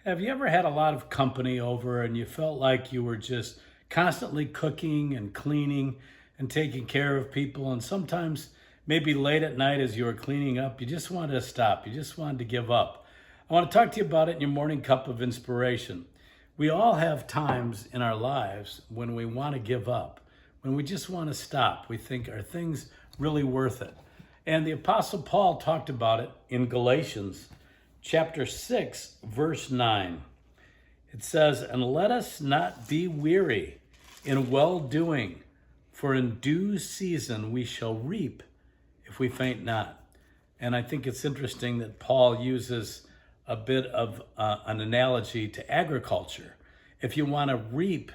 Have you ever had a lot of company over and you felt like you were just constantly cooking and cleaning and taking care of people? And sometimes, maybe late at night as you were cleaning up, you just wanted to stop. You just wanted to give up. I want to talk to you about it in your morning cup of inspiration. We all have times in our lives when we want to give up, when we just want to stop. We think, are things really worth it? And the Apostle Paul talked about it in Galatians chapter 6, verse 9. It says, "And let us not be weary in well doing, for in due season we shall reap if we faint not." And I think it's interesting that Paul uses a bit of an analogy to agriculture. If you want to reap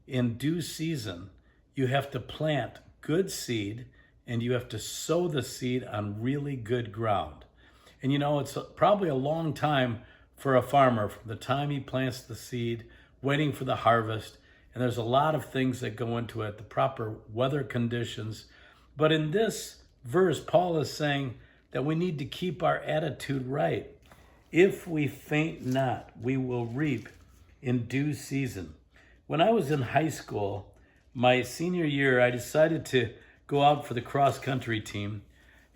in due season, you have to plant good seed and you have to sow the seed on really good ground. And it's probably a long time for a farmer from the time he plants the seed, waiting for the harvest. And there's a lot of things that go into it, the proper weather conditions. But in this verse, Paul is saying that we need to keep our attitude right. If we faint not, we will reap in due season. When I was in high school, my senior year, I decided to go out for the cross country team.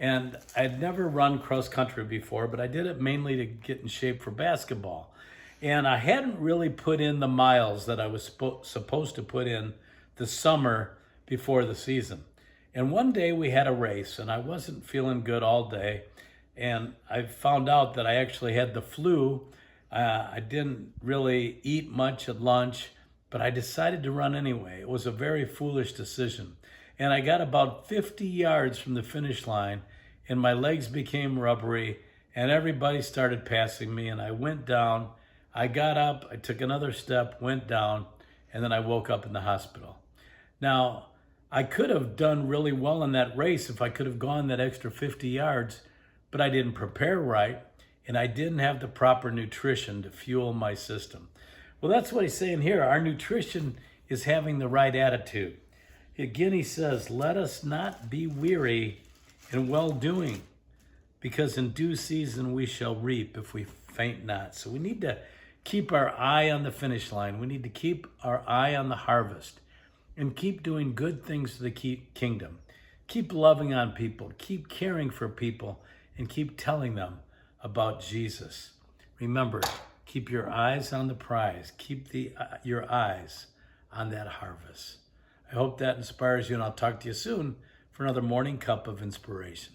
And I'd never run cross country before, but I did it mainly to get in shape for basketball. And I hadn't really put in the miles that I was supposed to put in the summer before the season. And one day we had a race, and I wasn't feeling good all day. And I found out that I actually had the flu. I didn't really eat much at lunch, but I decided to run anyway. It was a very foolish decision. And I got about 50 yards from the finish line, and my legs became rubbery, and everybody started passing me, and I went down. I got up, I took another step, went down, and then I woke up in the hospital. Now, I could have done really well in that race if I could have gone that extra 50 yards, but I didn't prepare right, and I didn't have the proper nutrition to fuel my system. Well, that's what he's saying here. Our nutrition is having the right attitude. Again, he says, let us not be weary in well-doing, because in due season we shall reap if we faint not. So we need to keep our eye on the finish line. We need to keep our eye on the harvest and keep doing good things to the kingdom. Keep loving on people, keep caring for people, and keep telling them about Jesus. Remember, keep your eyes on the prize. Keep your eyes on that harvest. I hope that inspires you, and I'll talk to you soon for another morning cup of inspiration.